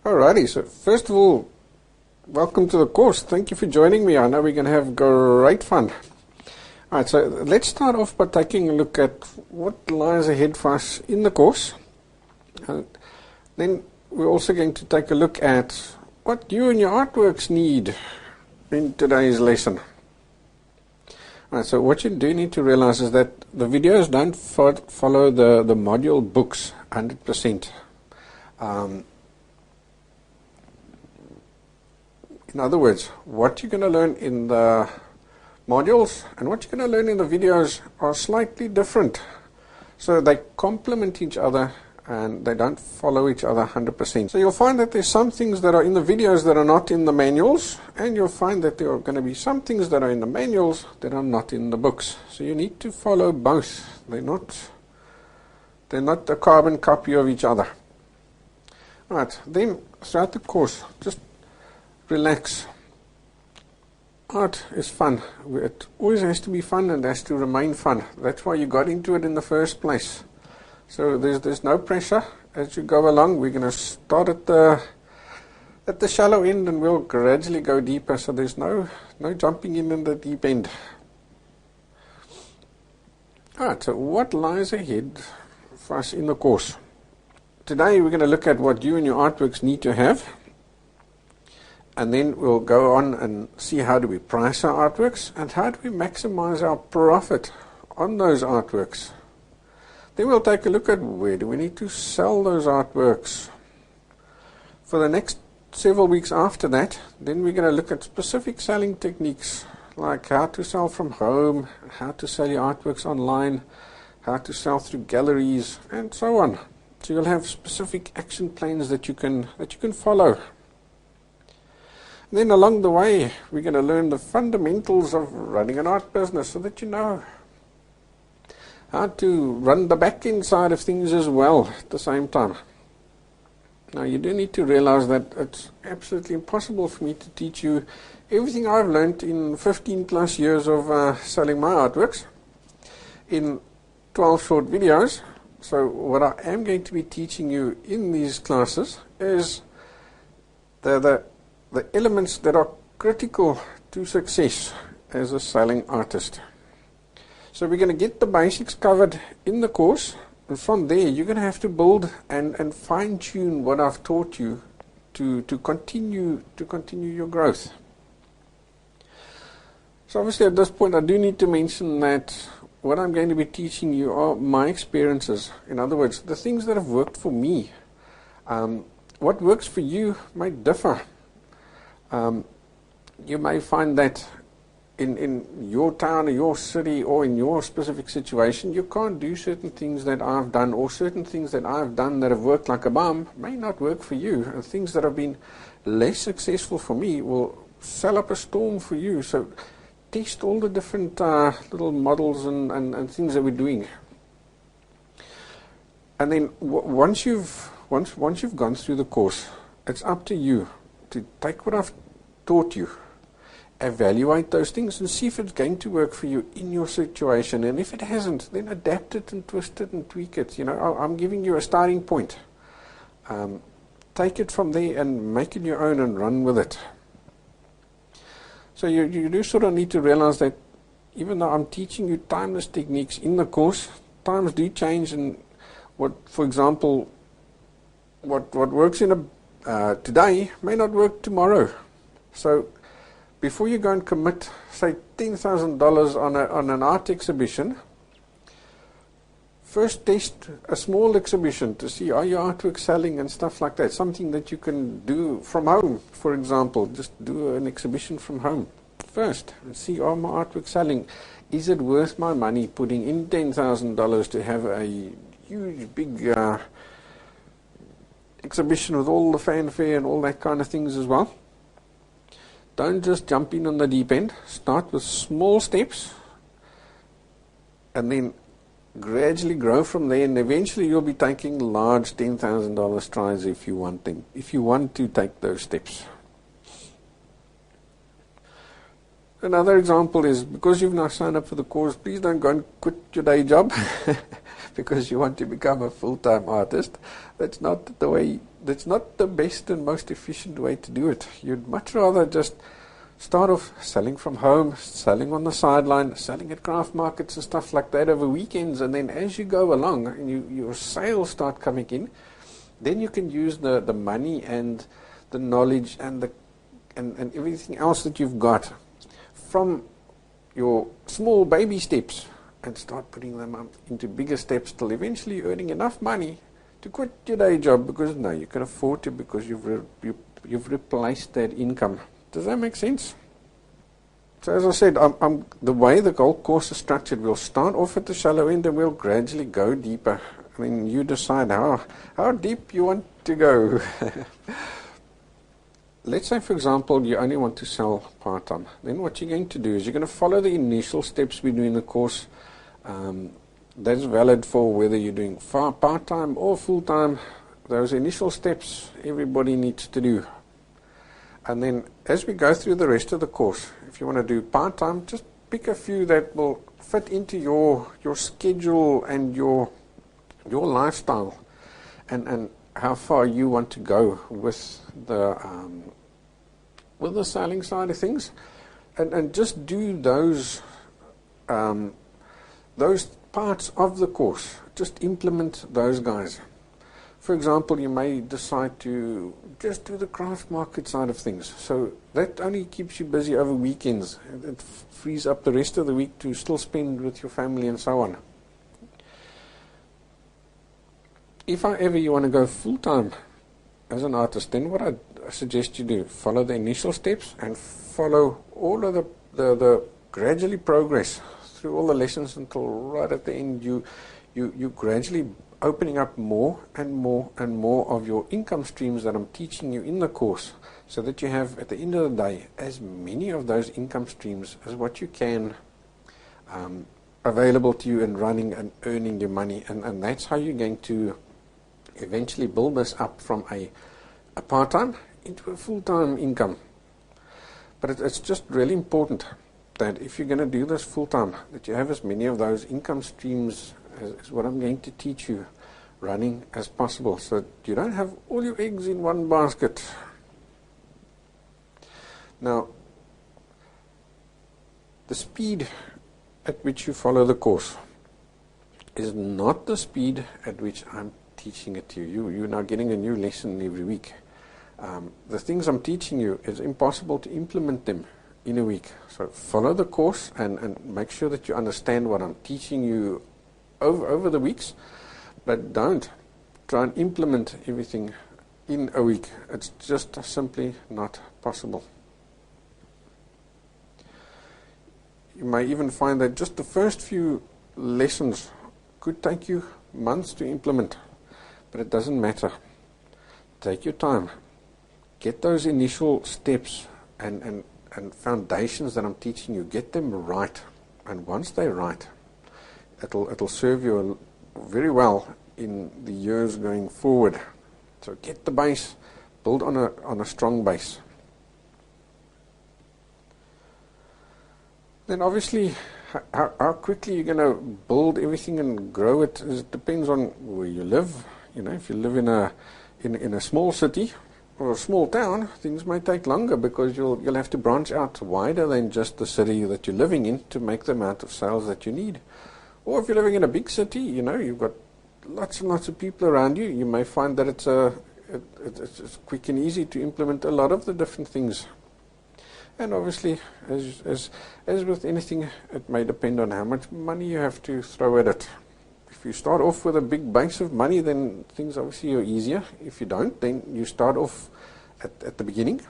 Alrighty, so first of all, welcome to the course. Thank you for joining me. I know we're going to have great fun. Alright, so let's start off by taking a look at what lies ahead for us in the course. Then we're also going to take a look at what you and your artworks need in today's lesson. Alright, so what you do need to realize is that the videos don't follow the module books 100%. In other words, what you're going to learn in the modules and what you're going to learn in the videos are slightly different. So they complement each other and they don't follow each other 100%. So you'll find that there's some things that are in the videos that are not in the manuals, and you'll find that there are going to be some things that are in the manuals that are not in the books. So you need to follow both. They're not a carbon copy of each other. Alright, then throughout the course, just relax. Art is fun. It always has to be fun and has to remain fun. That's why you got into it in the first place. So there's no pressure as you go along. We're going to start at the shallow end and we'll gradually go deeper. So there's no jumping in the deep end. Alright, so what lies ahead for us in the course? Today we're going to look at what you and your artworks need to have. And then we'll go on and see how do we price our artworks and how do we maximize our profit on those artworks. Then we'll take a look at where do we need to sell those artworks. For the next several weeks after that, then we're going to look at specific selling techniques like how to sell from home, how to sell your artworks online, how to sell through galleries, and so on. So you'll have specific action plans that you can follow. Then along the way, we're going to learn the fundamentals of running an art business so that you know how to run the back end side of things as well at the same time. Now you do need to realize that it's absolutely impossible for me to teach you everything I've learned in 15 plus years of selling my artworks in 12 short videos. So what I am going to be teaching you in these classes is the elements that are critical to success as a selling artist. So we're going to get the basics covered in the course, and from there you're going to have to build and fine-tune what I've taught you to continue your growth. So obviously at this point I do need to mention that what I'm going to be teaching you are my experiences. In other words, the things that have worked for me. What works for you might differ. You may find that in your town or your city or in your specific situation you can't do certain things that I've done, or certain things that I've done that have worked like a bomb may not work for you, and things that have been less successful for me will sell up a storm for you. So test all the different little models and things that we're doing, and then once you've gone through the course, it's up to you to take what I've taught you, evaluate those things and see if it's going to work for you in your situation, and if it hasn't, then adapt it and twist it and tweak it. You know, I'm giving you a starting point. Take it from there and make it your own and run with it. So you do sort of need to realize that even though I'm teaching you timeless techniques in the course, times do change, and for example, what works in today may not work tomorrow. So before you go and commit, say, $10,000 on an art exhibition, first test a small exhibition to see are your artwork selling and stuff like that. Something that you can do from home, for example. Just do an exhibition from home first and see, are my artwork selling? Is it worth my money putting in $10,000 to have a huge big exhibition with all the fanfare and all that kind of things as well? Don't just jump in on the deep end. Start with small steps and then gradually grow from there, and eventually you'll be taking large $10,000 strides if you want to take those steps. Another example is, because you've now signed up for the course, please don't go and quit your day job because you want to become a full-time artist. That's not the best and most efficient way to do it. You'd much rather just start off selling from home, selling on the sideline, selling at craft markets and stuff like that over weekends, and then as you go along and your sales start coming in, then you can use the money and the knowledge and everything else that you've got from your small baby steps and start putting them up into bigger steps till eventually earning enough money to quit your day job, because now you can afford to, because you've replaced that income. Does that make sense? So as I said, the way the Gold course is structured, we'll start off at the shallow end and we'll gradually go deeper. I mean, you decide how deep you want to go. Let's say, for example, you only want to sell part-time. Then what you're going to do is you're going to follow the initial steps we do in the course. That's valid for whether you're doing part-time or full-time. Those initial steps everybody needs to do. And then as we go through the rest of the course, if you want to do part-time, just pick a few that will fit into your schedule and your lifestyle, and how far you want to go with the selling side of things, and just do those parts of the course. Just implement those guys. For example, you may decide to just do the craft market side of things. So that only keeps you busy over weekends. It frees up the rest of the week to still spend with your family and so on. If however you want to go full-time as an artist, then what I suggest you do, follow the initial steps and follow all of the gradually progress through all the lessons until right at the end you gradually opening up more and more and more of your income streams that I'm teaching you in the course, so that you have at the end of the day as many of those income streams as what you can available to you and running and earning your money, and that's how you're going to eventually build this up from a part-time into a full-time income. But it's just really important that if you're going to do this full-time, that you have as many of those income streams as what I'm going to teach you running as possible, so that you don't have all your eggs in one basket. Now, the speed at which you follow the course is not the speed at which I'm teaching it to you. You're now getting a new lesson every week. The things I'm teaching you, it's impossible to implement them in a week. So follow the course and make sure that you understand what I'm teaching you over the weeks, but don't try and implement everything in a week. It's just simply not possible. You may even find that just the first few lessons could take you months to implement, but it doesn't matter. Take your time. Get those initial steps and foundations that I'm teaching you, get them right. And once they're right, it'll serve you very well in the years going forward. So get the base, build on a strong base. Then obviously, how quickly you're going to build everything and grow it, it depends on where you live. You know, if you live in a small city or a small town, things may take longer, because you'll have to branch out wider than just the city that you're living in to make the amount of sales that you need. Or if you're living in a big city, you know, you've got lots and lots of people around you, you may find that it's quick and easy to implement a lot of the different things. And obviously, as with anything, it may depend on how much money you have to throw at it. If you start off with a big base of money, then things obviously are easier. If you don't, then you start off at the beginning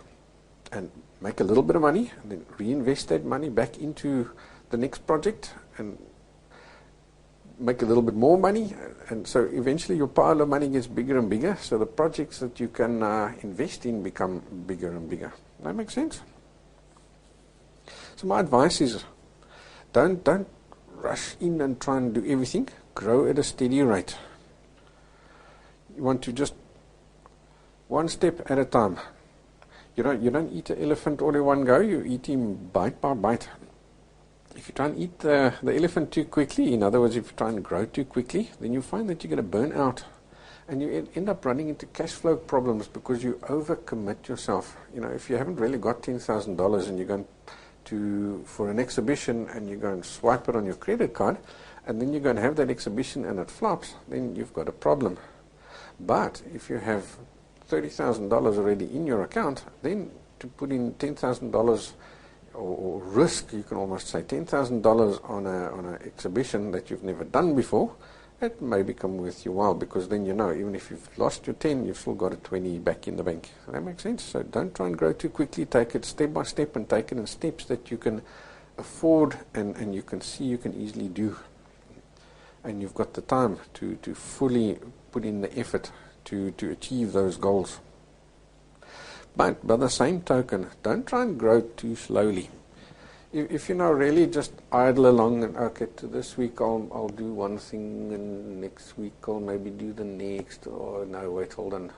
and make a little bit of money, and then reinvest that money back into the next project and make a little bit more money, and so eventually your pile of money gets bigger and bigger, so the projects that you can invest in become bigger and bigger. That makes sense? So my advice is, don't rush in and try and do everything. Grow at a steady rate. You want to just one step at a time. You don't eat an elephant all in one go. You eat him bite by bite. if you try and eat the elephant too quickly, in other words, if you try and grow too quickly, then you find that you're going to burn out. And you end up running into cash flow problems because you overcommit yourself. You know, if you haven't really got $10,000 and you're going for an exhibition and you go and swipe it on your credit card, and then you're going to have that exhibition and it flops, then you've got a problem. But if you have $30,000 already in your account, then to put in $10,000 or risk, you can almost say $10,000 on an exhibition that you've never done before, it may become worth your while, because then you know, even if you've lost your 10, you've still got a 20 back in the bank. Does that make sense? So don't try and grow too quickly. Take it step by step, and take it in steps that you can afford and you can see you can easily do. And you've got the time to fully put in the effort to achieve those goals. But by the same token, don't try and grow too slowly. If you know, really just idle along and, okay, to this week I'll do one thing, and next week I'll maybe do the next, or no, wait, hold on,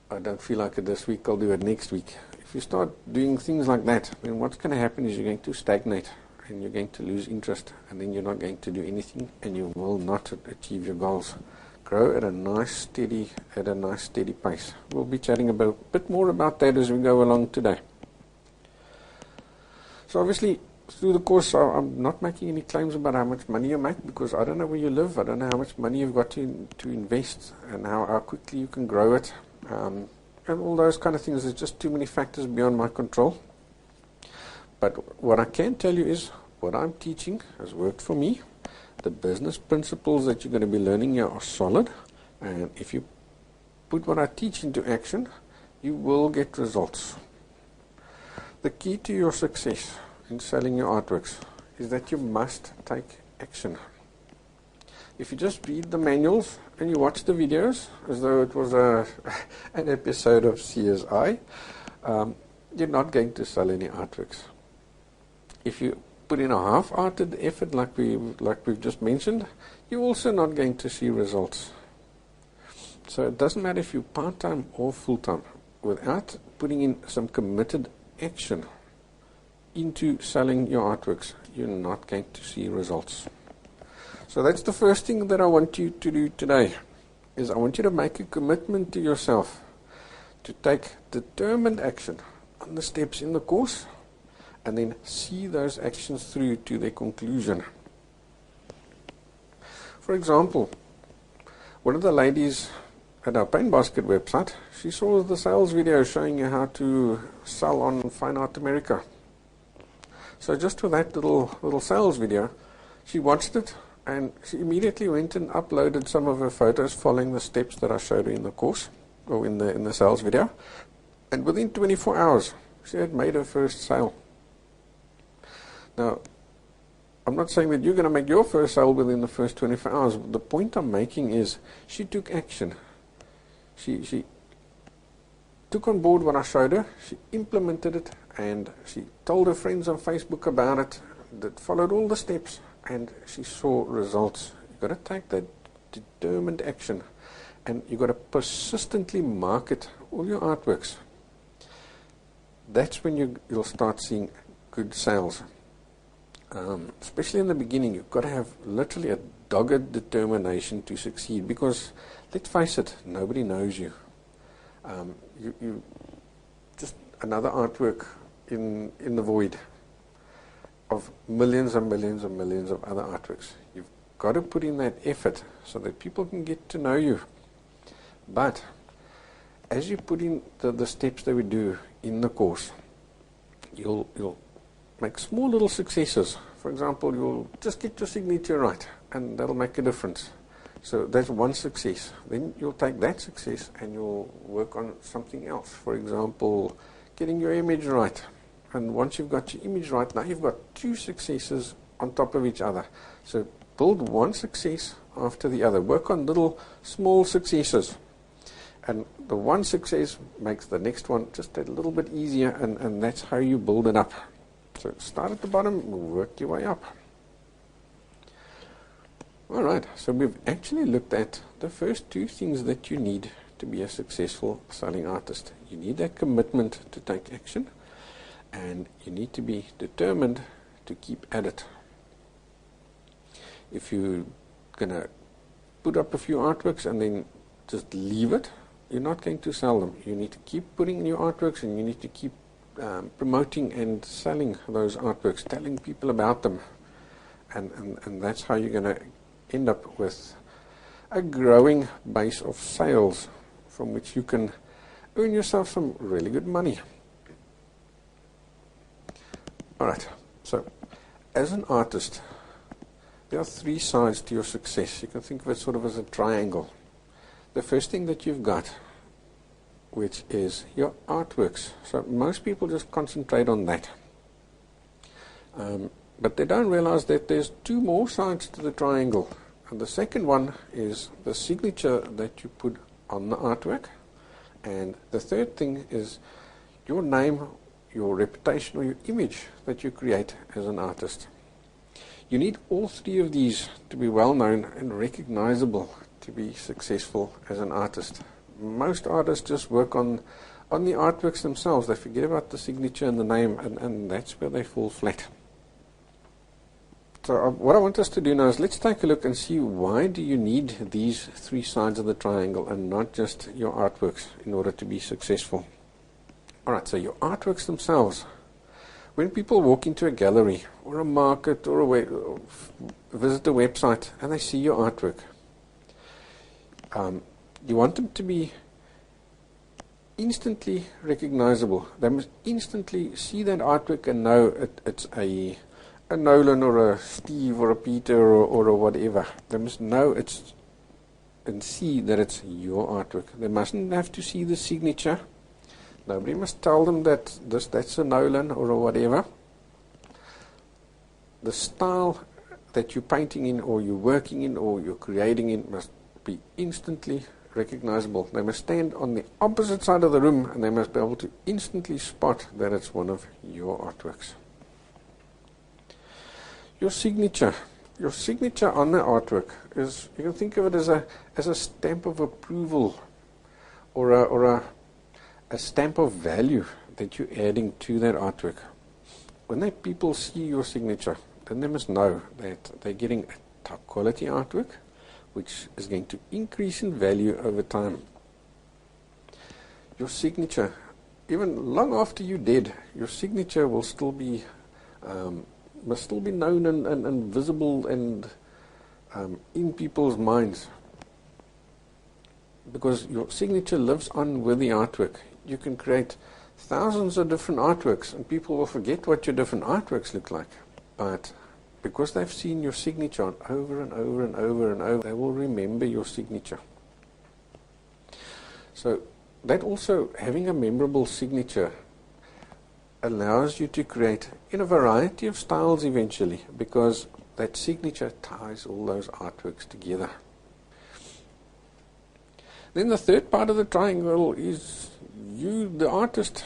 I don't feel like it this week, I'll do it next week. If you start doing things like that, then what's going to happen is you're going to stagnate, and you're going to lose interest, and then you're not going to do anything, and you will not achieve your goals. Grow at a nice steady pace. We'll be chatting a bit more about that as we go along today. So obviously, through the course, I'm not making any claims about how much money you make, because I don't know where you live. I don't know how much money you've got to invest, and how quickly you can grow it, and all those kind of things. There's just too many factors beyond my control. But what I can tell you is what I'm teaching has worked for me. The business principles that you're going to be learning here are solid, and if you put what I teach into action, you will get results. The key to your success in selling your artworks is that you must take action. If you just read the manuals and you watch the videos as though it was an episode of CSI, you're not going to sell any artworks. If you put in a half-hearted effort like we've just mentioned, you're also not going to see results. So it doesn't matter if you're part-time or full-time. Without putting in some committed action into selling your artworks, you're not going to see results. So that's the first thing that I want you to do today, is I want you to make a commitment to yourself to take determined action on the steps in the course, and then see those actions through to their conclusion. For example, one of the ladies at our Paint Basket website, she saw the sales video showing you how to sell on Fine Art America. So just with that little sales video, she watched it, and she immediately went and uploaded some of her photos following the steps that I showed her in the course, or in the sales video. And within 24 hours, she had made her first sale. Now, I'm not saying that you're going to make your first sale within the first 24 hours. The point I'm making is she took action. She took on board what I showed her, she implemented it, and she told her friends on Facebook about it, that followed all the steps, and she saw results. You've got to take that determined action, and you've got to persistently market all your artworks. That's when you'll start seeing good sales. Especially in the beginning, you've got to have literally a dogged determination to succeed, because let's face it, nobody knows you. You just another artwork in the void of millions and millions and millions of other artworks. You've got to put in that effort so that people can get to know you. But as you put in the steps that we do in the course, you'll make small little successes. For example, you'll just get your signature right, and that'll make a difference. So that's one success. Then you'll take that success and you'll work on something else. For example, getting your image right. And once you've got your image right, now you've got two successes on top of each other. So build one success after the other. Work on little small successes. And the one success makes the next one just a little bit easier, and that's how you build it up. So start at the bottom, work your way up. Alright, so we've actually looked at the first two things that you need to be a successful selling artist. You need that commitment to take action, and you need to be determined to keep at it. If you're going to put up a few artworks and then just leave it, you're not going to sell them. You need to keep putting new artworks, and you need to keep promoting and selling those artworks, telling people about them. And that's how you're going to end up with a growing base of sales from which you can earn yourself some really good money. Alright, so as an artist, there are three sides to your success. You can think of it sort of as a triangle. The first thing that you've got, which is your artworks. So most people just concentrate on that. But they don't realize that there's two more sides to the triangle. And the second one is the signature that you put on the artwork. And the third thing is your name, your reputation, or your image that you create as an artist. You need all three of these to be well known and recognizable to be successful as an artist. Most artists just work on the artworks themselves. They forget about the signature and the name, and that's where they fall flat. So what I want us to do now is let's take a look and see, why do you need these three sides of the triangle and not just your artworks in order to be successful. Alright, so your artworks themselves. When people walk into a gallery or a market or visit a website and they see your artwork, you want them to be instantly recognizable. They must instantly see that artwork and know it's a Nolan or a Steve or a Peter or a whatever. They must know it's and see that it's your artwork. They mustn't have to see the signature. Nobody must tell them that that's a Nolan or a whatever. The style that you're painting in, or you're working in, or you're creating in must be instantly recognizable. They must stand on the opposite side of the room and they must be able to instantly spot that it's one of your artworks. Your signature on the artwork is, you can think of it as a stamp of approval, or a stamp of value that you're adding to that artwork. When people see your signature, then they must know that they're getting a top quality artwork, which is going to increase in value over time. Your signature, even long after you're dead, your signature will still be must still be known and visible and in people's minds, because your signature lives on with the artwork. You can create thousands of different artworks and people will forget what your different artworks look like, but because they've seen your signature on over and over and over and over, they will remember your signature. So that also, having a memorable signature, allows you to create in a variety of styles eventually, because that signature ties all those artworks together. Then the third part of the triangle is you, the artist.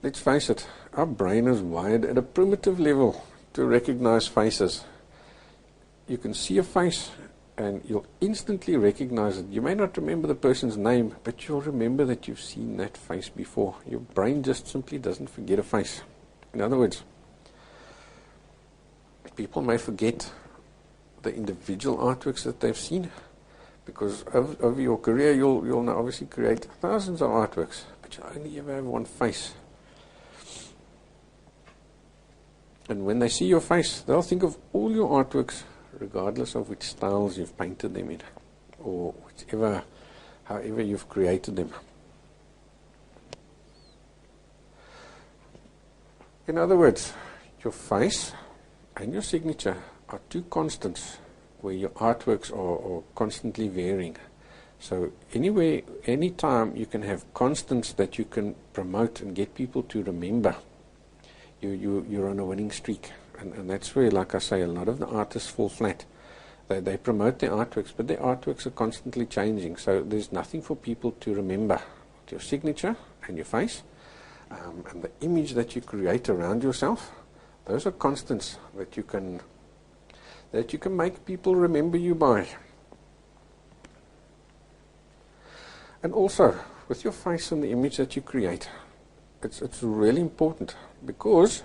Let's face it, our brain is wired at a primitive level to recognize faces. You can see a face and you'll instantly recognize it. You may not remember the person's name, but you'll remember that you've seen that face before. Your brain just simply doesn't forget a face. In other words, people may forget the individual artworks that they've seen, because over your career you'll now obviously create thousands of artworks, but you only ever have one face. And when they see your face, they'll think of all your artworks, regardless of which styles you've painted them in, or however you've created them. In other words, your face and your signature are two constants where your artworks are constantly varying. So anywhere, anytime you can have constants that you can promote and get people to remember, you're on a winning streak. And that's where, like I say, a lot of the artists fall flat. They promote their artworks, but their artworks are constantly changing. So there's nothing for people to remember. Your signature and your face, and the image that you create around yourself, those are constants that you can make people remember you by. And also, with your face and the image that you create, it's really important, because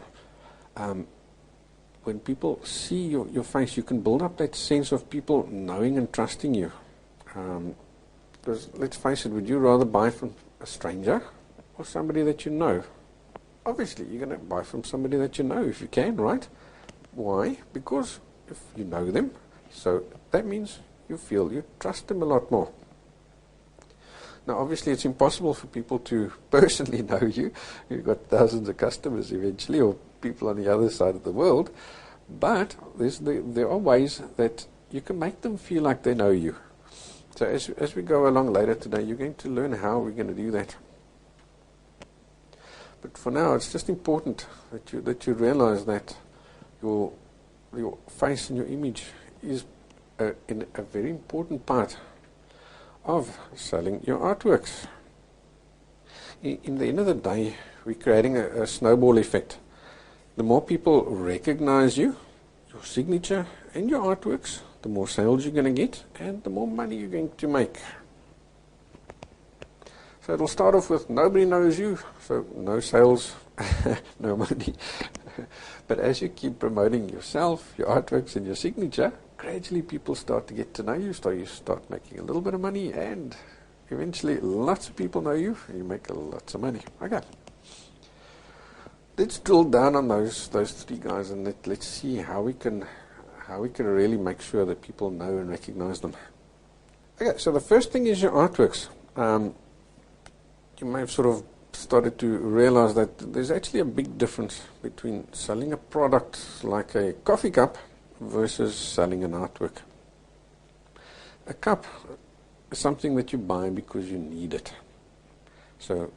when people see your face, you can build up that sense of people knowing and trusting you. Because let's face it, would you rather buy from a stranger or somebody that you know? Obviously, you're going to buy from somebody that you know if you can, right? Why? Because if you know them, so that means you feel you trust them a lot more. Now, obviously, it's impossible for people to personally know you. You've got thousands of customers eventually, or people on the other side of the world. But there are ways that you can make them feel like they know you. So as we go along later today, you're going to learn how we're going to do that. But for now, it's just important that you realize that your face and your image is a very important part of selling your artworks. In the end of the day, we're creating a snowball effect. The more people recognize you, your signature and your artworks, the more sales you're going to get and the more money you're going to make. So it'll start off with nobody knows you, so no sales, no money. But as you keep promoting yourself, your artworks and your signature, gradually people start to get to know you, so you start making a little bit of money, and eventually lots of people know you and you make lots of money. Okay. Let's drill down on those three guys, and let's see how we can really make sure that people know and recognize them. Okay, so the first thing is your artworks. You may have sort of started to realize that there's actually a big difference between selling a product like a coffee cup versus selling an artwork. A cup is something that you buy because you need it. So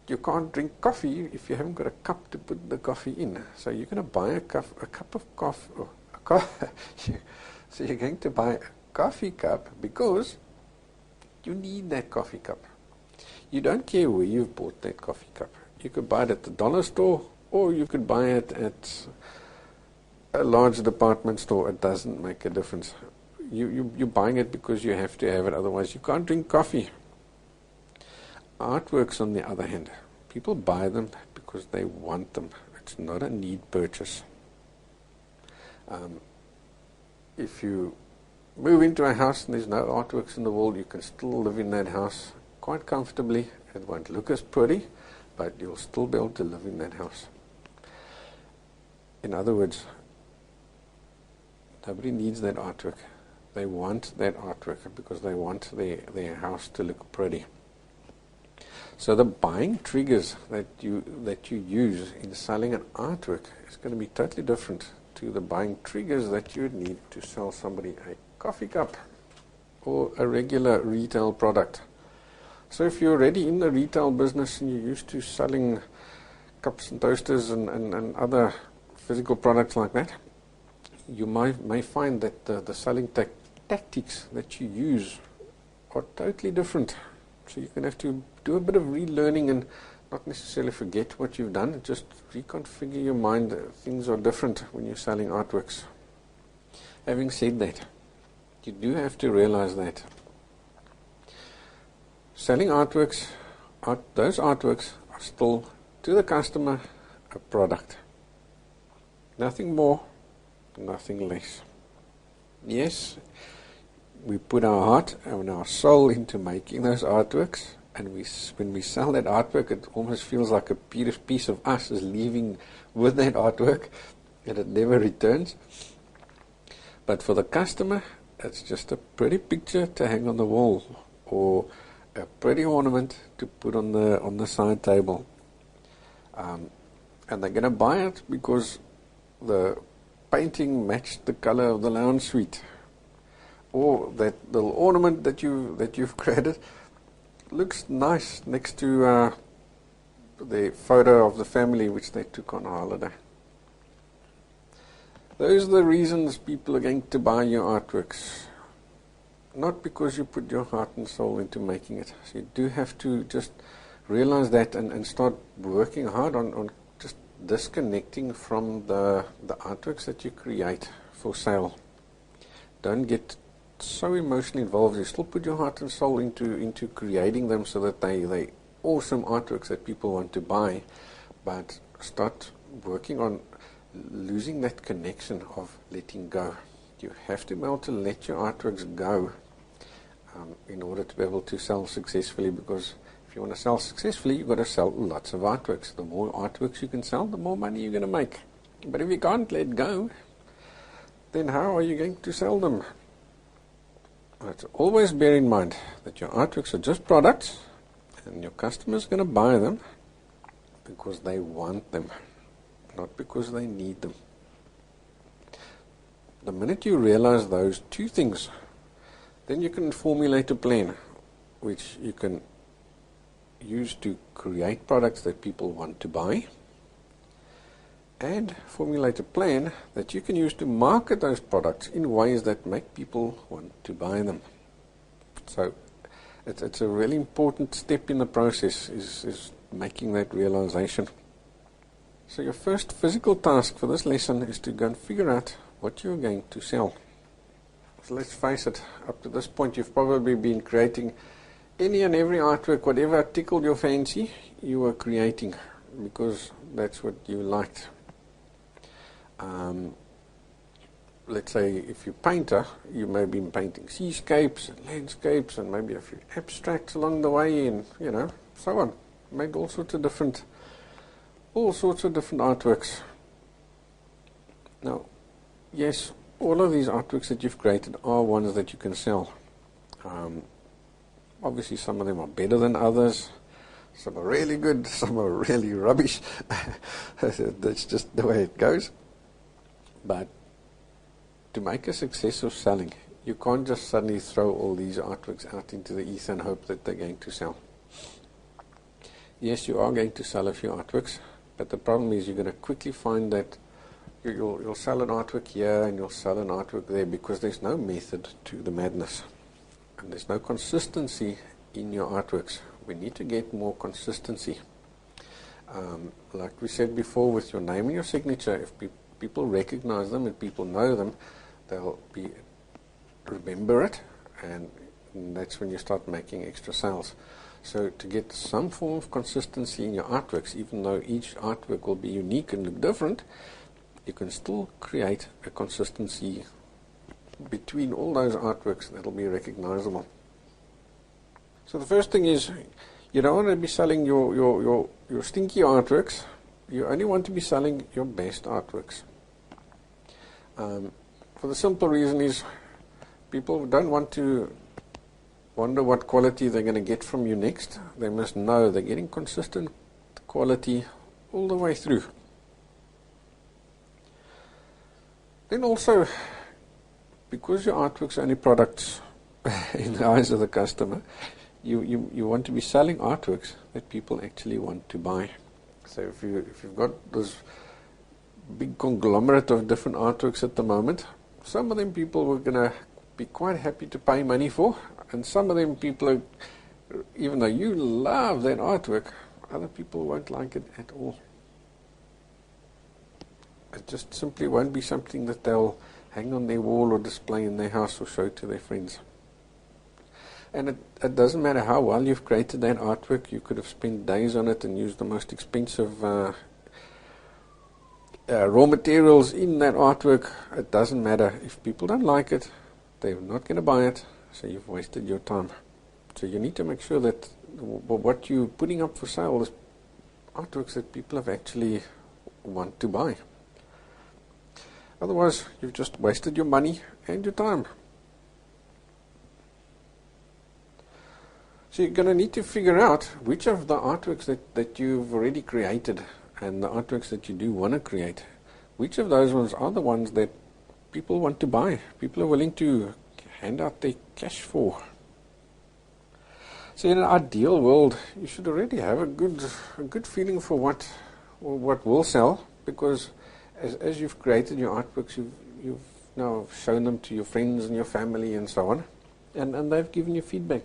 you can't drink coffee if you haven't got a cup to put the coffee in. So you're going to buy a cup of coffee. So you're going to buy a coffee cup because you need that coffee cup. You don't care where you've bought that coffee cup. You could buy it at the dollar store, or you could buy it at a large department store. It doesn't make a difference. You're buying it because you have to have it, otherwise you can't drink coffee. Artworks, on the other hand, people buy them because they want them. It's not a need purchase. If you move into a house and there's no artworks in the wall, you can still live in that house quite comfortably. It won't look as pretty, but you'll still be able to live in that house. In other words, nobody needs that artwork. They want that artwork because they want their house to look pretty. So the buying triggers that you use in selling an artwork is going to be totally different to the buying triggers that you would need to sell somebody a coffee cup or a regular retail product. So if you're already in the retail business and you're used to selling cups and toasters and other physical products like that, you may find that the selling tactics that you use are totally different. So you're going to have to do a bit of relearning and not necessarily forget what you've done, just reconfigure your mind. Things are different when you're selling artworks. Having said that, you do have to realize that selling artworks, those artworks are still, to the customer, a product. Nothing more, nothing less. Yes, we put our heart and our soul into making those artworks, and when we sell that artwork, it almost feels like a piece of us is leaving with that artwork, and it never returns. But for the customer, it's just a pretty picture to hang on the wall, or a pretty ornament to put on the side table. And they're going to buy it because the painting matched the color of the lounge suite, or that little ornament that you've created looks nice next to the photo of the family which they took on a holiday. Those are the reasons people are going to buy your artworks, not because you put your heart and soul into making it. So you do have to just realize that and start working hard on just disconnecting from the artworks that you create for sale. Don't get so emotionally involved. You still put your heart and soul into creating them so that they awesome artworks that people want to buy, but start working on losing that connection of letting go. You have to be able to let your artworks go in order to be able to sell successfully, because if you want to sell successfully, you've got to sell lots of artworks. The more artworks you can sell, the more money you're going to make. But if you can't let go, then how are you going to sell them? Right, so always bear in mind that your artworks are just products, and your customer's going to buy them because they want them, not because they need them. The minute you realize those two things, then you can formulate a plan which you can use to create products that people want to buy, and formulate a plan that you can use to market those products in ways that make people want to buy them. So it's a really important step in the process, is making that realization. So your first physical task for this lesson is to go and figure out what you're going to sell. So let's face it, up to this point you've probably been creating any and every artwork, whatever tickled your fancy, you were creating because that's what you liked. Let's say if you're a painter, you may have been painting seascapes and landscapes and maybe a few abstracts along the way, and so on. Make all sorts of different artworks. Now, yes, all of these artworks that you've created are ones that you can sell. Obviously, some of them are better than others. Some are really good, some are really rubbish. That's just the way it goes. But to make a success of selling, you can't just suddenly throw all these artworks out into the ether and hope that they're going to sell. Yes, you are going to sell a few artworks, but the problem is you're going to quickly find that you'll sell an artwork here and you'll sell an artwork there, because there's no method to the madness. And there's no consistency in your artworks. We need to get more consistency. Like we said before, with your name and your signature, if people recognize them and people know them, they'll remember it, and that's when you start making extra sales. So to get some form of consistency in your artworks, even though each artwork will be unique and look different, you can still create a consistency between all those artworks that will be recognizable. So the first thing is, you don't want to be selling your stinky artworks. You only want to be selling your best artworks. For the simple reason is, people don't want to wonder what quality they're going to get from you next. They must know they're getting consistent quality all the way through. Then also, because your artworks are only products in the eyes of the customer, you want to be selling artworks that people actually want to buy. So if you've got this big conglomerate of different artworks at the moment, some of them people were going to be quite happy to pay money for, and some of them people are, even though you love that artwork, other people won't like it at all. It just simply won't be something that they'll hang on their wall or display in their house or show to their friends. And it doesn't matter how well you've created that artwork. You could have spent days on it and used the most expensive raw materials in that artwork. It doesn't matter. If people don't like it, they're not going to buy it, so you've wasted your time. So you need to make sure that what you're putting up for sale is artworks that people have actually want to buy. Otherwise, you've just wasted your money and your time. So you're going to need to figure out which of the artworks that you've already created and the artworks that you do want to create, which of those ones are the ones that people want to buy, people are willing to hand out their cash for. So in an ideal world, you should already have a good feeling for what will sell, because as you've created your artworks, you've now shown them to your friends and your family and so on, and they've given you feedback.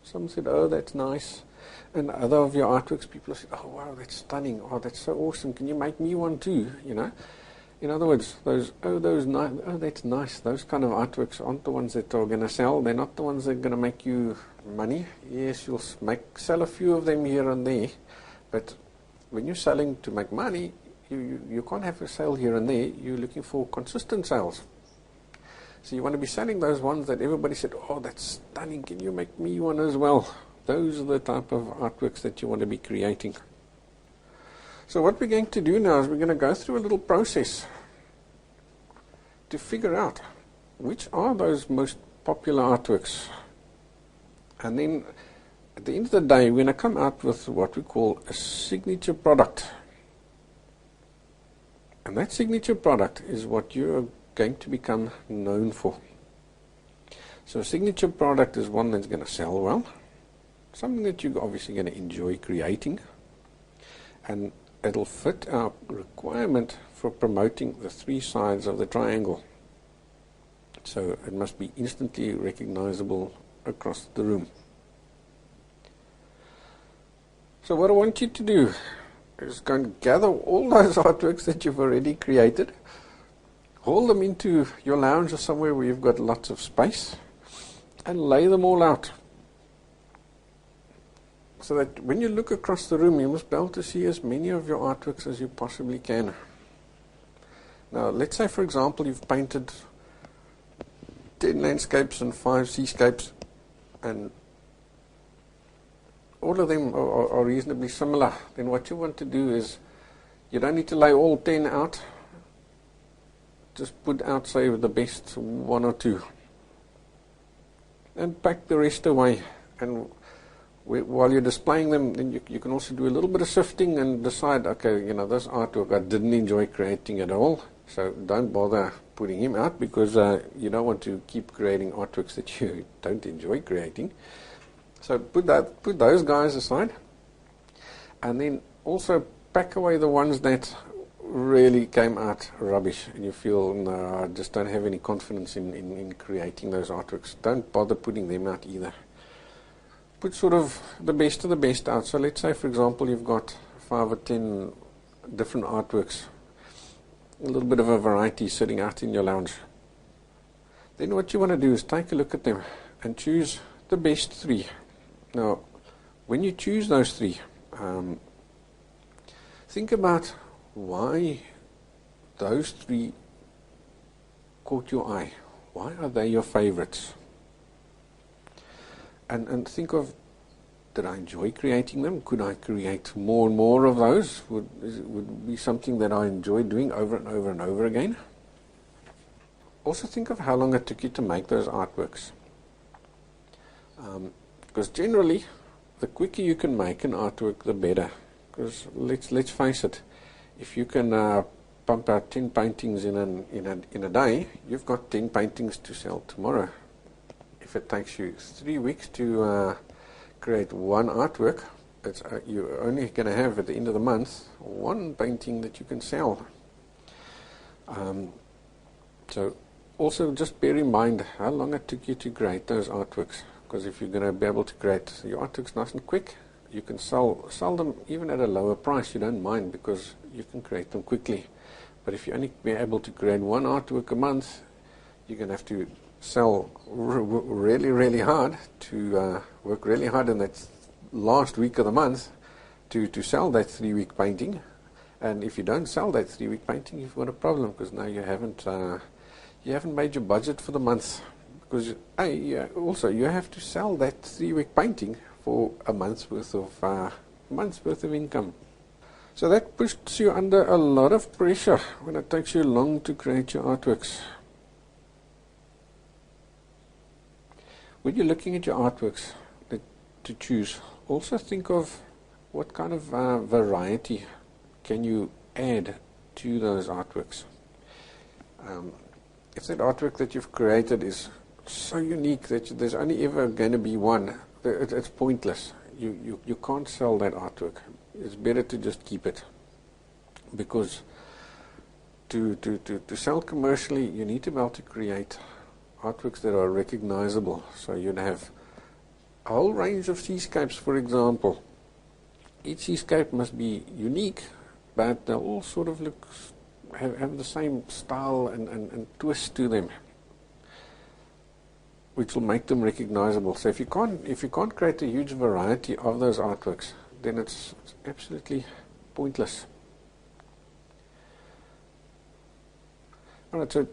Some said, "Oh, that's nice," and other of your artworks, people said, "Oh, wow, that's stunning! Oh, that's so awesome! Can you make me one too?" In other words, that's nice. Those kind of artworks aren't the ones that are going to sell. They're not the ones that are going to make you money. Yes, you'll sell a few of them here and there, but when you're selling to make money, You can't have a sale here and there. You're looking for consistent sales. So you want to be selling those ones that everybody said, oh, that's stunning, can you make me one as well? Those are the type of artworks that you want to be creating. So what we're going to do now is we're going to go through a little process to figure out which are those most popular artworks. And then at the end of the day, we're going to come out with what we call a signature product. And that signature product is what you're going to become known for. So a signature product is one that's going to sell well, something that you're obviously going to enjoy creating, and it'll fit our requirement for promoting the three sides of the triangle. So it must be instantly recognizable across the room. So what I want you to do is go and gather all those artworks that you've already created, haul them into your lounge or somewhere where you've got lots of space, and lay them all out. So that when you look across the room, you must be able to see as many of your artworks as you possibly can. Now, let's say, for example, you've painted 10 landscapes and 5 seascapes, and all of them are reasonably similar. Then what you want to do is, you don't need to lay all 10 out. Just put out, say, the best 1 or 2. And pack the rest away. And while you're displaying them, then you can also do a little bit of sifting and decide, okay, this artwork I didn't enjoy creating at all, so don't bother putting him out, because you don't want to keep creating artworks that you don't enjoy creating. So put those guys aside, and then also pack away the ones that really came out rubbish and you feel, no, I just don't have any confidence in creating those artworks. Don't bother putting them out either. Put sort of the best of the best out. So let's say, for example, you've got 5 or 10 different artworks, a little bit of a variety sitting out in your lounge. Then what you want to do is take a look at them and choose the best 3. Now, when you choose those 3, think about why those 3 caught your eye. Why are they your favorites? And think of, did I enjoy creating them? Could I create more and more of those? Would it be something that I enjoy doing over and over and over again? Also think of how long it took you to make those artworks. Because generally, the quicker you can make an artwork, the better. Because let's face it, if you can pump out 10 paintings in a day, you've got 10 paintings to sell tomorrow. If it takes you 3 weeks to create one artwork, you're only going to have at the end of the month 1 painting that you can sell. So also just bear in mind how long it took you to create those artworks, because if you're going to be able to create your artworks nice and quick, you can sell them even at a lower price. You don't mind, because you can create them quickly. But if you only be able to create 1 artwork a month, you're going to have to sell really, really hard, to work really hard in that last week of the month to sell that 3-week painting. And if you don't sell that 3-week painting, you've got a problem, because now you haven't made your budget for the month, because also you have to sell that 3-week painting for a month's worth of income. So that puts you under a lot of pressure when it takes you long to create your artworks. When you're looking at your artworks to choose, also think of what kind of variety can you add to those artworks. If that artwork that you've created is so unique that there's only ever going to be one, it's pointless. You can't sell that artwork. It's better to just keep it, because to sell commercially, you need to be able to create artworks that are recognizable. So you'd have a whole range of seascapes, for example. Each seascape must be unique, but they'll all sort of have the same style and twist to them, which will make them recognizable. So if you can't create a huge variety of those artworks, then it's absolutely pointless. Alright, so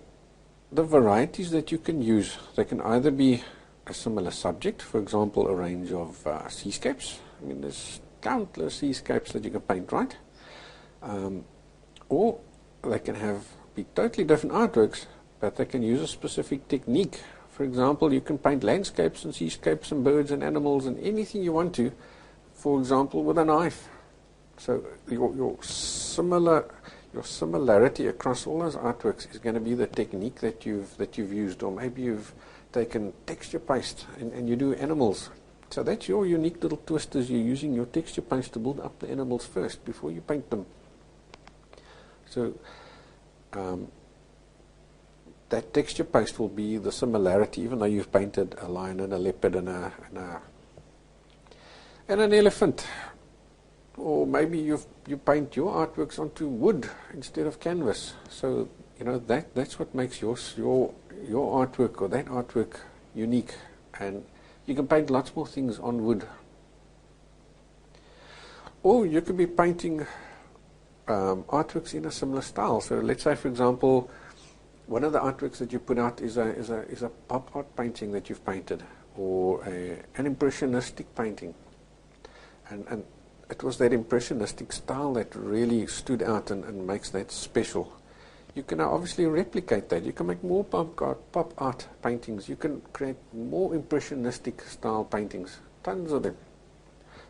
the varieties that you can use, they can either be a similar subject, for example, a range of seascapes. I mean, there's countless seascapes that you can paint, right? Or they can be totally different artworks, but they can use a specific technique. For example, you can paint landscapes and seascapes and birds and animals and anything you want to, for example, with a knife. So your similarity across all those artworks is going to be the technique that you've used, or maybe you've taken texture paste and you do animals. So that's your unique little twist, is you're using your texture paste to build up the animals first before you paint them. So that texture paste will be the similarity, even though you've painted a lion and a leopard and an elephant. Or maybe you paint your artworks onto wood instead of canvas. So that's what makes your artwork, or that artwork, unique. And you can paint lots more things on wood. Or you could be painting artworks in a similar style. So let's say, for example, one of the artworks that you put out is a pop art painting that you've painted, or an impressionistic painting, and it was that impressionistic style that really stood out and makes that special. You can now obviously replicate that. You can make more pop art paintings. You can create more impressionistic style paintings, tons of them.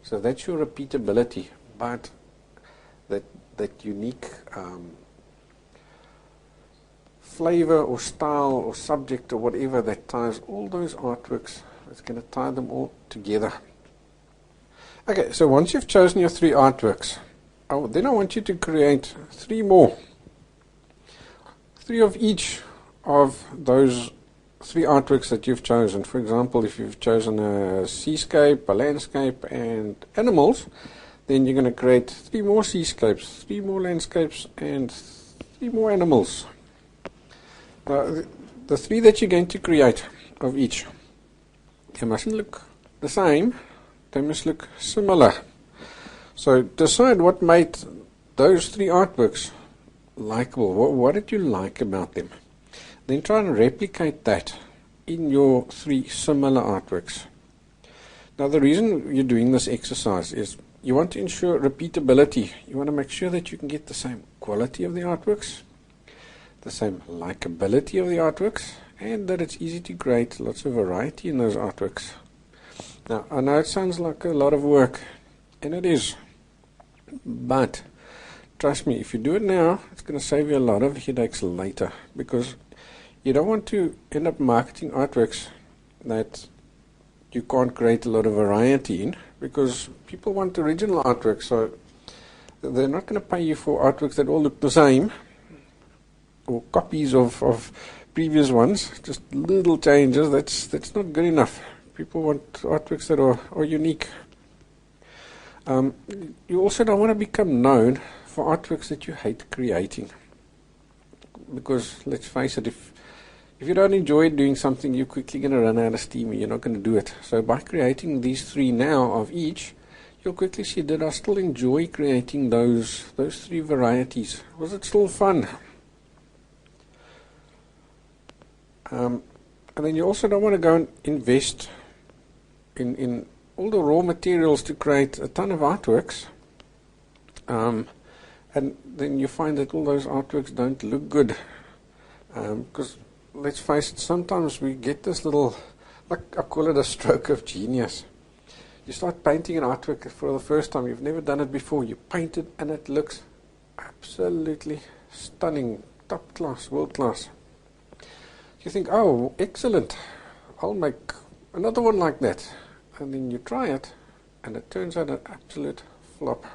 So that's your repeatability, but that unique flavor or style or subject or whatever that ties all those artworks, it's going to tie them all together. Okay, so once you've chosen your 3 artworks, then I want you to create 3 more. 3 of each of those 3 artworks that you've chosen. For example, if you've chosen a seascape, a landscape, and animals, then you're going to create 3 more seascapes, 3 more landscapes, and 3 more animals. The 3 that you're going to create of each, they mustn't look the same. They must look similar. So decide what made those 3 artworks likable. What did you like about them? Then try and replicate that in your 3 similar artworks. Now, the reason you're doing this exercise is you want to ensure repeatability. You want to make sure that you can get the same quality of the artworks, the same likability of the artworks, and that it's easy to create lots of variety in those artworks. Now, I know it sounds like a lot of work, and it is, but trust me, if you do it now, it's going to save you a lot of headaches later, because you don't want to end up marketing artworks that you can't create a lot of variety in, because people want original artworks, so they're not going to pay you for artworks that all look the same, or copies of previous ones, just little changes. That's not good enough. People want artworks that are unique. You also don't want to become known for artworks that you hate creating, because let's face it, if you don't enjoy doing something, you're quickly going to run out of steam and you're not going to do it. So by creating these 3 now of each, you'll quickly see that I still enjoy creating those 3 varieties. Was it still fun? And then you also don't want to go and invest in all the raw materials to create a ton of artworks, and then you find that all those artworks don't look good, because let's face it, sometimes we get this little, like I call it a stroke of genius. You start painting an artwork for the first time, you've never done it before, you paint it and it looks absolutely stunning, top class, world class. You think, oh, excellent, I'll make another one like that. And then you try it, and it turns out an absolute flop.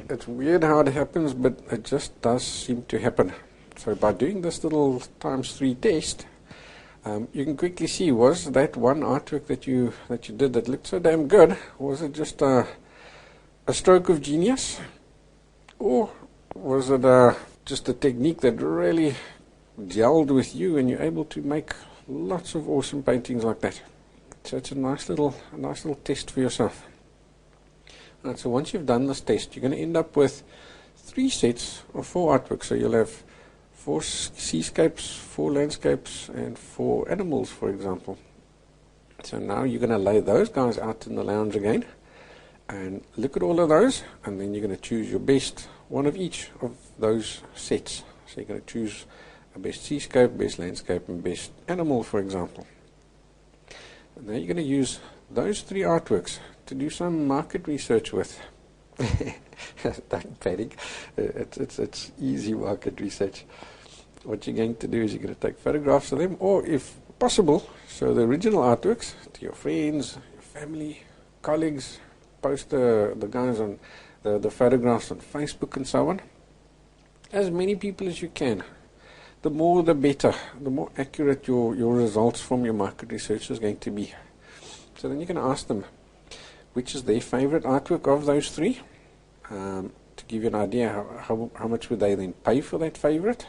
It's weird how it happens, but it just does seem to happen. So by doing this little ×3 test, you can quickly see, was that one artwork that you did that looked so damn good, was it just a stroke of genius? Or was it just a technique that really gelled with you and you're able to make lots of awesome paintings like that? So it's a nice little test for yourself. Right, so once you've done this test, you're going to end up with 3 sets of 4 artworks. So you'll have 4 seascapes, 4 landscapes, and 4 animals, for example. So now you're going to lay those guys out in the lounge again and look at all of those, and then you're going to choose your best one of each of those sets. So you're going to choose a best seascape, best landscape, and best animal, for example. And now you're going to use those 3 artworks to do some market research with. Don't panic. It's easy market research. What you're going to do is you're going to take photographs of them, or if possible, show the original artworks to your friends, your family, colleagues, post the guys on the photographs on Facebook and so on. As many people as you can. The more the better, the more accurate your results from your market research is going to be. So then you can ask them which is their favorite artwork of those 3, to give you an idea how much would they then pay for that favorite,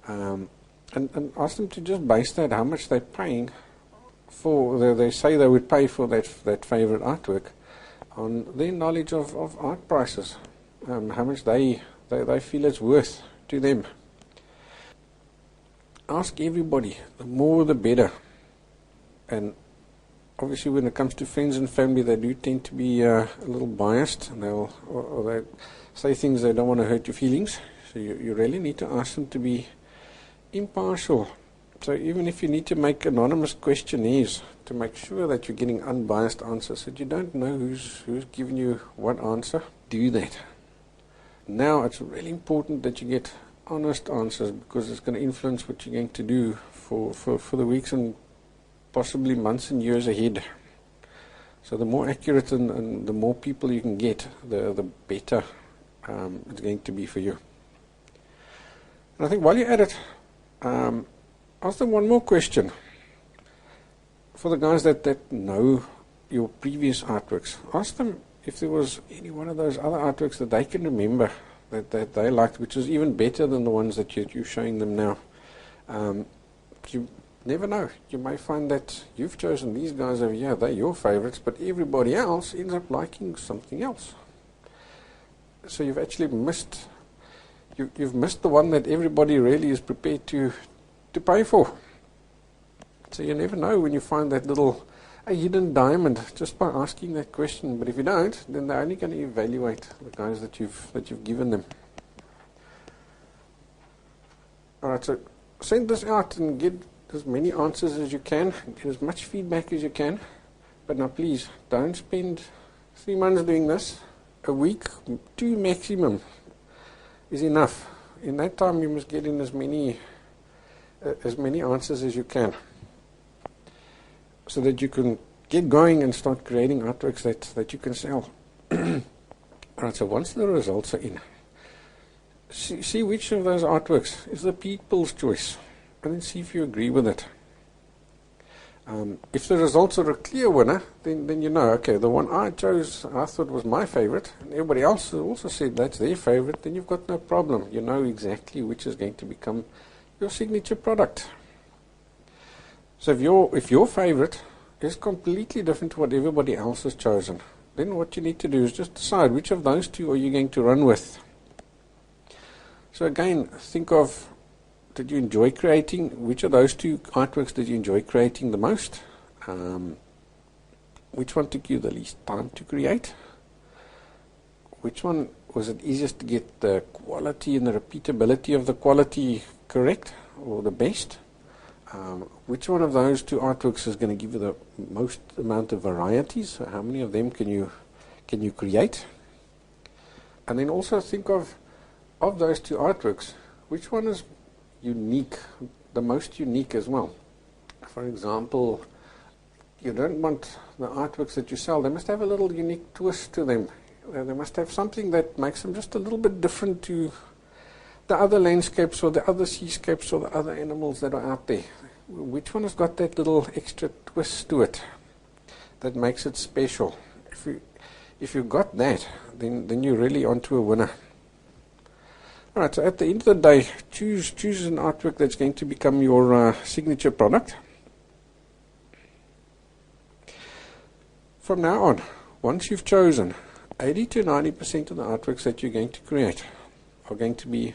and ask them to just base that, how much they're paying for, they say they would pay for that favorite artwork, on their knowledge of art prices, how much they feel it's worth to them. Ask everybody, the more the better. And obviously when it comes to friends and family, they do tend to be a little biased, and they say things they don't want to hurt your feelings. So you really need to ask them to be impartial. So even if you need to make anonymous questionnaires to make sure that you're getting unbiased answers, that you don't know who's giving you what answer, do that. Now it's really important that you get honest answers, because it's going to influence what you're going to do for the weeks and possibly months and years ahead. So the more accurate and the more people you can get, the better it's going to be for you. And I think while you're at it, ask them one more question. For the guys that know your previous artworks, ask them if there was any one of those other artworks that they can remember that they liked, which is even better than the ones that you're showing them now. You never know. You may find that you've chosen these guys over here, they're your favorites, but everybody else ends up liking something else. So you've actually missed, you've missed the one that everybody really is prepared to pay for. So you never know when you find that little hidden diamond just by asking that question. But if you don't, then they're only going to evaluate the guys that you've given them. Alright, so send this out and get as many answers as you can, get as much feedback as you can. But now please, don't spend 3 months doing this. A week, 2 maximum, is enough. In that time you must get in as many answers as you can, so that you can get going and start creating artworks that you can sell. Alright, so once the results are in, see which of those artworks is the people's choice, and then see if you agree with it. If the results are a clear winner, then you know, okay, the one I chose, I thought was my favorite, and everybody else also said that's their favorite, then you've got no problem. You know exactly which is going to become your signature product. So if your favorite is completely different to what everybody else has chosen, then what you need to do is just decide which of those 2 are you going to run with. So again, think of, did you enjoy creating, which of those 2 artworks did you enjoy creating the most? Which one took you the least time to create? Which one was it easiest to get the quality and the repeatability of the quality correct, or the best? Which one of those 2 artworks is going to give you the most amount of varieties? So how many of them can you create? And then also think of those 2 artworks, which one is unique, the most unique as well. For example, you don't want the artworks that you sell, they must have a little unique twist to them. They must have something that makes them just a little bit different to the other landscapes or the other seascapes or the other animals that are out there. Which one has got that little extra twist to it that makes it special? If you've got that, then you're really onto a winner. Alright, so at the end of the day, choose an artwork that's going to become your signature product. From now on, once you've chosen, 80 to 90% of the artworks that you're going to create are going to be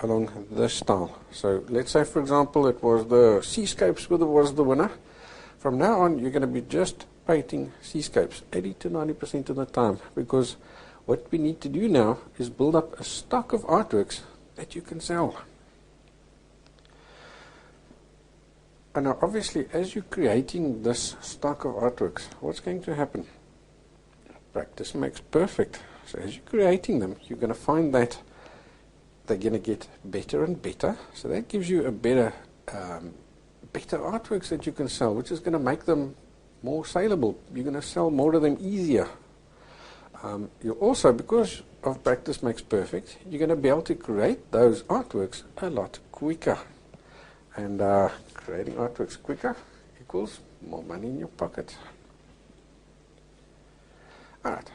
along this style. So let's say, for example, it was the seascapes was the winner. From now on, you're going to be just painting seascapes 80 to 90% of the time, because what we need to do now is build up a stock of artworks that you can sell. And now obviously, as you're creating this stock of artworks, what's going to happen? Practice makes perfect. So as you're creating them, you're going to find that they're going to get better and better. So that gives you a better artworks that you can sell, which is going to make them more saleable. You're going to sell more of them easier. You also, because of practice makes perfect, you're going to be able to create those artworks a lot quicker. And creating artworks quicker equals more money in your pocket. Alright,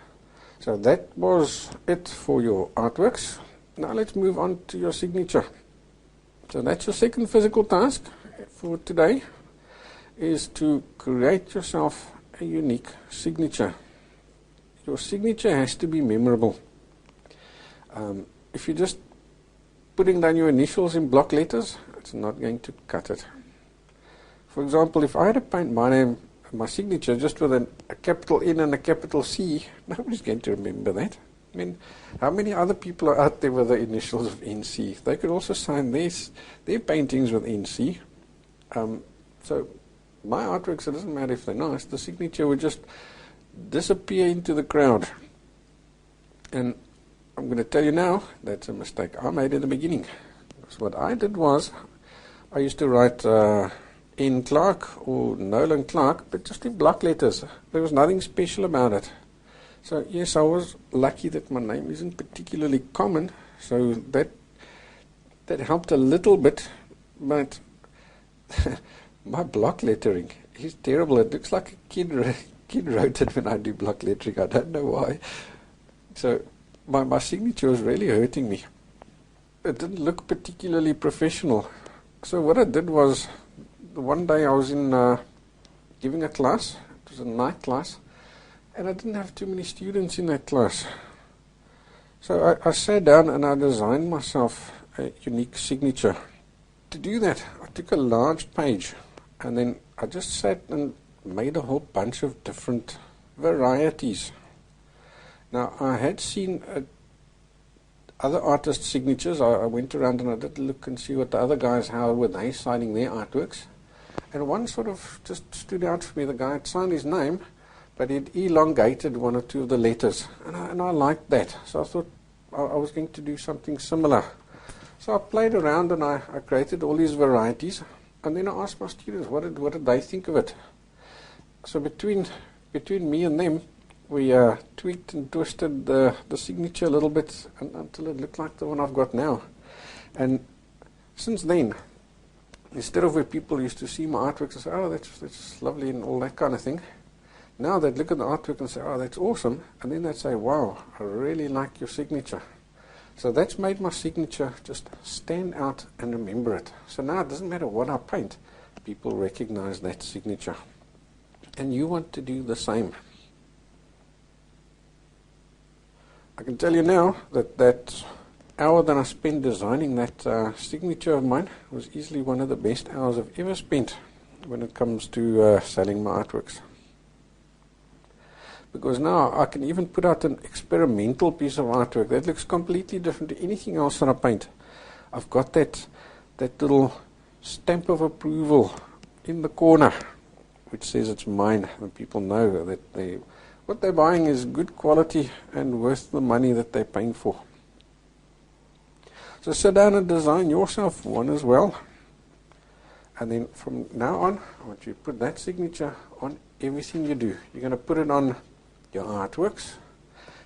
so that was it for your artworks. Now let's move on to your signature. So that's your second physical task for today, is to create yourself a unique signature. Your signature has to be memorable. If you're just putting down your initials in block letters, it's not going to cut it. For example, if I had to paint my name, my signature, just with a capital N and a capital C, nobody's going to remember that. I mean, how many other people are out there with the initials of NC? They could also sign their paintings with NC. So my artworks, it doesn't matter if they're nice, the signature would just disappear into the crowd. And I'm going to tell you now, that's a mistake I made in the beginning. So what I did was, I used to write N. Clark or Nolan Clark, but just in block letters. There was nothing special about it. So yes, I was lucky that my name isn't particularly common, so that helped a little bit, but my block lettering is terrible. It looks like a kid wrote it when I do block lettering. I don't know why. So my signature was really hurting me. It didn't look particularly professional. So what I did was, one day I was in giving a class. It was a night class, and I didn't have too many students in that class. So I sat down and I designed myself a unique signature. To do that, I took a large page, and then I just sat and made a whole bunch of different varieties. Now, I had seen other artists' signatures. I went around and I did look and see what the other guys, how were they signing their artworks. And one sort of just stood out for me. The guy had signed his name, but he'd elongated one or two of the letters. And I liked that. So I thought I was going to do something similar. So I played around and I created all these varieties. And then I asked my students, what did they think of it? So between me and them, we tweaked and twisted the signature a little bit until it looked like the one I've got now. And since then, instead of where people used to see my artwork and say, oh, that's lovely and all that kind of thing, now they'd look at the artwork and say, oh, that's awesome. And then they'd say, wow, I really like your signature. So that's made my signature just stand out and remember it. So now it doesn't matter what I paint, people recognize that signature. And you want to do the same. I can tell you now that hour that I spent designing that signature of mine was easily one of the best hours I've ever spent when it comes to selling my artworks. Because now I can even put out an experimental piece of artwork that looks completely different to anything else that I paint. I've got that little stamp of approval in the corner which says it's mine, and people know that what they're buying is good quality and worth the money that they're paying for. So sit down and design yourself one as well. And then from now on, I want you to put that signature on everything you do. You're going to put it on your artworks.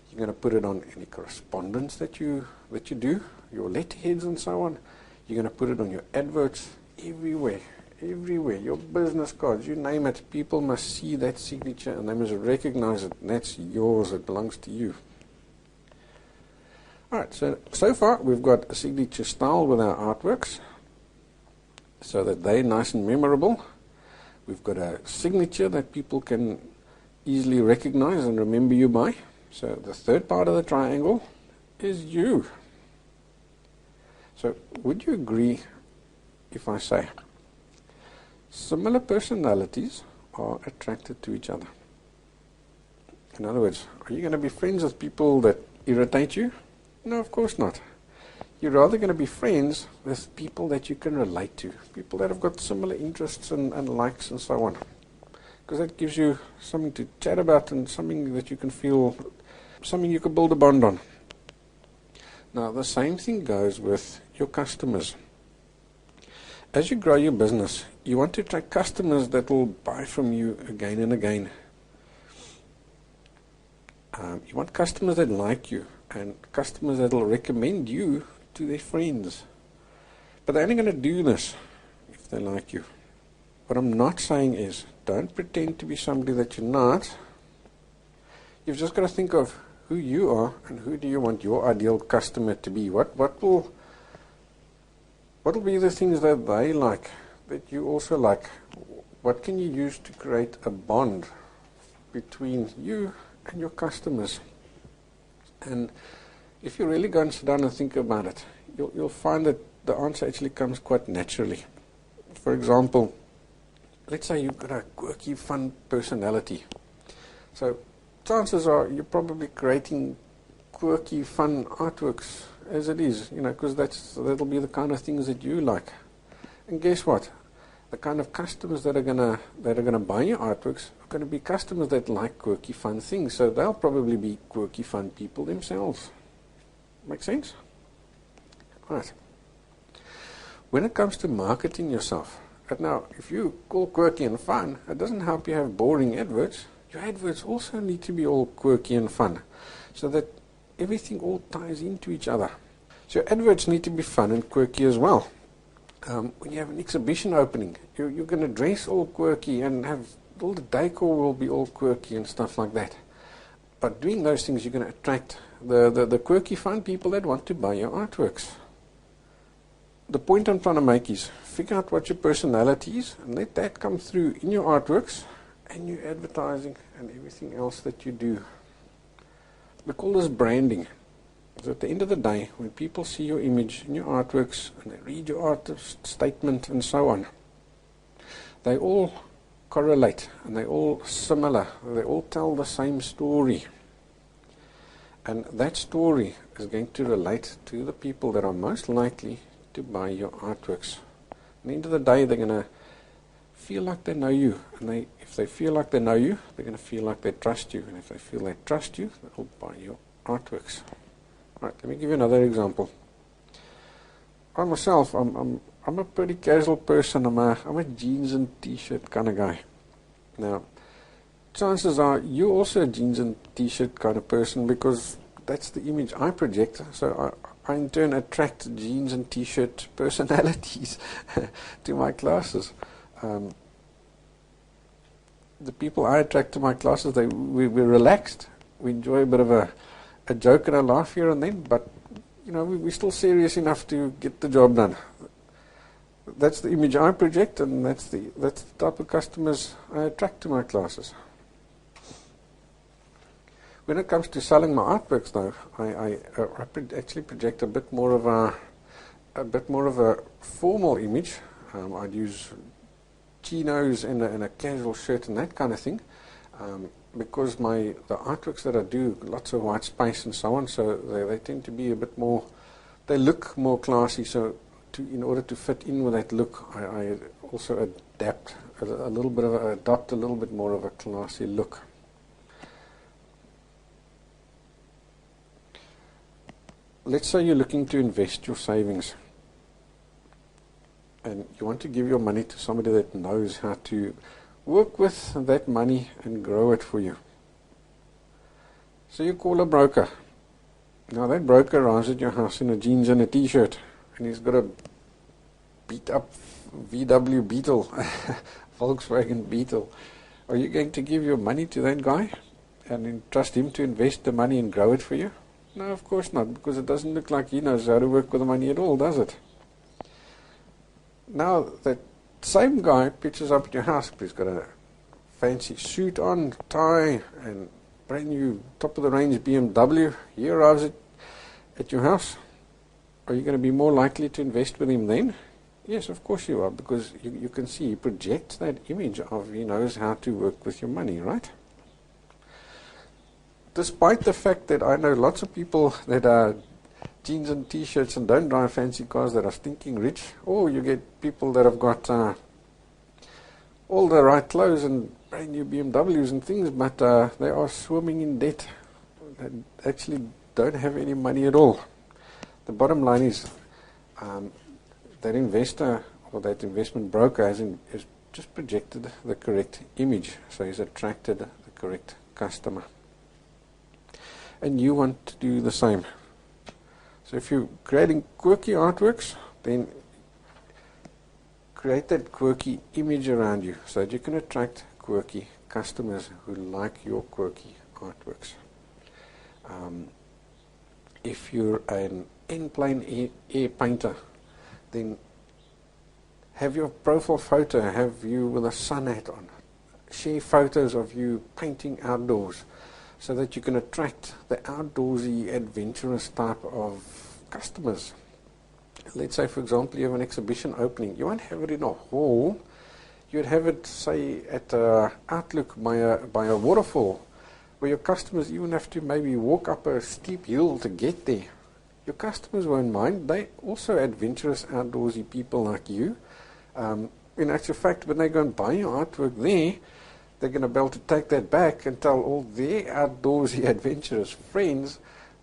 You're going to put it on any correspondence that you do, your letterheads and so on. You're going to put it on your adverts, everywhere, your business cards, you name it. People must see that signature and they must recognize it. That's yours, it belongs to you. Alright, so far we've got a signature style with our artworks so that they're nice and memorable. We've got a signature that people can easily recognize and remember you by. So the third part of the triangle is you. So would you agree if I say similar personalities are attracted to each other? In other words, are you going to be friends with people that irritate you? No, of course not. You're rather going to be friends with people that you can relate to, people that have got similar interests and likes and so on. Because that gives you something to chat about and something that you can feel, something you can build a bond on. Now, the same thing goes with your customers. As you grow your business, you want to attract customers that will buy from you again and again. You want customers that like you and customers that will recommend you to their friends. But they're only going to do this if they like you. What I'm not saying is, don't pretend to be somebody that you're not. You've just got to think of who you are and who do you want your ideal customer to be. What will be the things that they like, that you also like? What can you use to create a bond between you and your customers? And if you really go and sit down and think about it, you'll find that the answer actually comes quite naturally. For example, let's say you've got a quirky, fun personality. So chances are you're probably creating quirky, fun artworks as it is, because that'll be the kind of things that you like. And guess what? The kind of customers that are gonna buy your artworks are going to be customers that like quirky, fun things. So they'll probably be quirky, fun people themselves. Make sense? Right. When it comes to marketing yourself, now, if you call quirky and fun, it doesn't help you have boring adverts. Your adverts also need to be all quirky and fun, so that everything all ties into each other. So your adverts need to be fun and quirky as well. When you have an exhibition opening, you're going to dress all quirky and have all the decor will be all quirky and stuff like that. But doing those things, you're going to attract the quirky, fun people that want to buy your artworks. The point I'm trying to make is figure out what your personality is and let that come through in your artworks and your advertising and everything else that you do. We call this branding. So at the end of the day, when people see your image in your artworks and they read your artist statement and so on, they all correlate and they're all similar. They all tell the same story. And that story is going to relate to the people that are most likely to buy your artworks. At the end of the day, they're going to feel like they know you. And if they feel like they know you, they're going to feel like they trust you. And if they feel they trust you, they'll buy your artworks. Right, let me give you another example. I myself, I'm a pretty casual person. I'm a jeans and t-shirt kind of guy. Now, chances are you're also a jeans and t-shirt kind of person because that's the image I project. So I in turn attract jeans and t-shirt personalities to my classes. The people I attract to my classes, we're relaxed. We enjoy a bit of a joke and a laugh here and then, but we're still serious enough to get the job done. That's the image I project, and that's the type of customers I attract to my classes. When it comes to selling my artworks, though, I actually project a bit more of a formal image. I'd use chinos and a casual shirt and that kind of thing, because the artworks that I do, lots of white space and so on, so they tend to be a bit more. They look more classy. So in order to fit in with that look, I also adopt a little bit more of a classy look. Let's say you're looking to invest your savings and you want to give your money to somebody that knows how to work with that money and grow it for you. So you call a broker. Now that broker arrives at your house in a jeans and a t-shirt and he's got a beat up VW Beetle, Volkswagen Beetle. Are you going to give your money to that guy and entrust him to invest the money and grow it for you? No, of course not, because it doesn't look like he knows how to work with the money at all, does it? Now, that same guy pitches up at your house, but he's got a fancy suit on, tie, and brand new top-of-the-range BMW. He arrives at your house. Are you going to be more likely to invest with him then? Yes, of course you are, because you can see he projects that image of he knows how to work with your money, right? Despite the fact that I know lots of people that are jeans and t-shirts and don't drive fancy cars that are stinking rich, or you get people that have got all the right clothes and brand new BMWs and things, but they are swimming in debt and actually don't have any money at all. The bottom line is that investor or that investment broker has just projected the correct image, so he's attracted the correct customer. And you want to do the same. So if you're creating quirky artworks, then create that quirky image around you so that you can attract quirky customers who like your quirky artworks. If you're an in-plane air painter, then have your profile photo, have you with a sun hat on. Share photos of you painting outdoors so that you can attract the outdoorsy, adventurous type of customers. Let's say, for example, you have an exhibition opening. You won't have it in a hall. You'd have it, say, at Outlook by a waterfall, where your customers even have to maybe walk up a steep hill to get there. Your customers won't mind. They're also adventurous, outdoorsy people like you. In actual fact, when they go and buy your artwork there, they're going to be able to take that back and tell all their outdoorsy, adventurous friends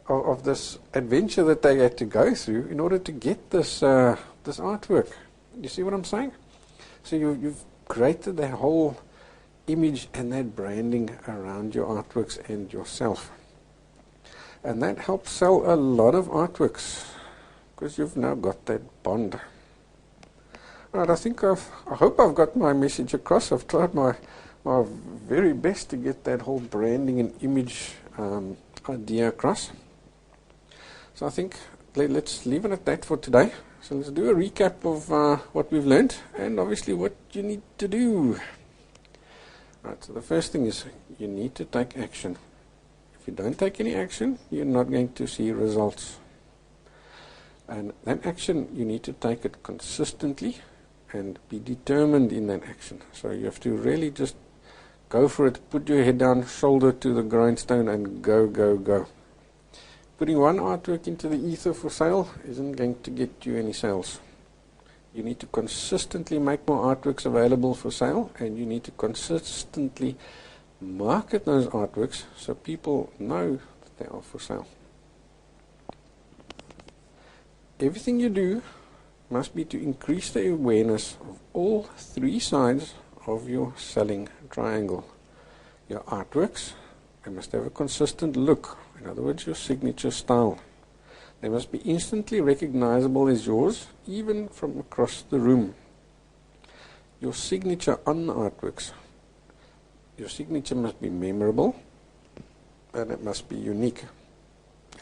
of this adventure that they had to go through in order to get this artwork. You see what I'm saying? So you've created that whole image and that branding around your artworks and yourself. And that helps sell a lot of artworks because you've now got that bond. Right, I hope I've got my message across. I've tried my very best to get that whole branding and image idea across. So I think let's leave it at that for today. So let's do a recap of what we've learned and obviously what you need to do. Right, so the first thing is you need to take action. If you don't take any action, you're not going to see results. And that action, you need to take it consistently and be determined in that action. So you have to really just go for it, put your head down, shoulder to the grindstone, and go, go, go. Putting one artwork into the ether for sale isn't going to get you any sales. You need to consistently make more artworks available for sale, and you need to consistently market those artworks so people know that they are for sale. Everything you do must be to increase the awareness of all three sides of your selling triangle. Your artworks, they must have a consistent look, in other words, your signature style. They must be instantly recognizable as yours, even from across the room. Your signature on the artworks. Your signature must be memorable, and it must be unique.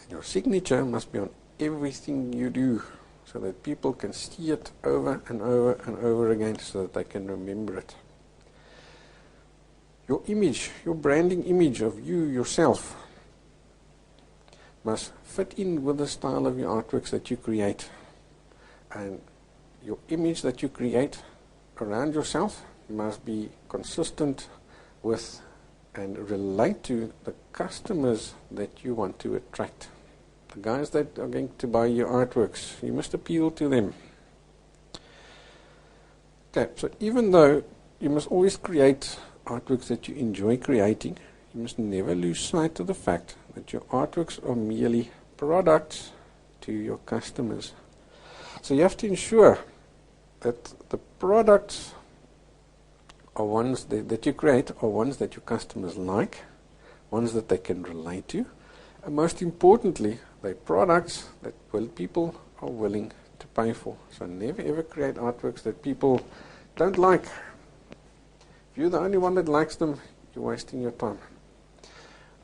And your signature must be on everything you do, so that people can see it over and over and over again, so that they can remember it. Your image, your branding image of you yourself, must fit in with the style of your artworks that you create. And your image that you create around yourself must be consistent with and relate to the customers that you want to attract. The guys that are going to buy your artworks, you must appeal to them. Okay, so even though you must always create artworks that you enjoy creating, you must never lose sight of the fact that your artworks are merely products to your customers. So you have to ensure that the products are ones that you create are ones that your customers like, ones that they can relate to, and most importantly, they're products that people are willing to pay for. So never ever create artworks that people don't like. If you're the only one that likes them, you're wasting your time.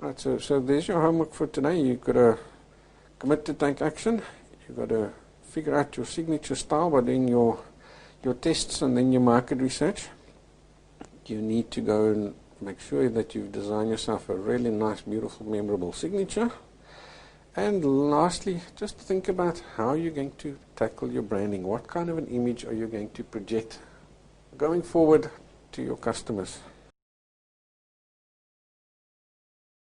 Right, so there's your homework for today. You've got to commit to take action. You've got to figure out your signature style by doing your tests and then your market research. You need to go and make sure that you've designed yourself a really nice, beautiful, memorable signature. And lastly, just think about how you're going to tackle your branding. What kind of an image are you going to project going forward to your customers?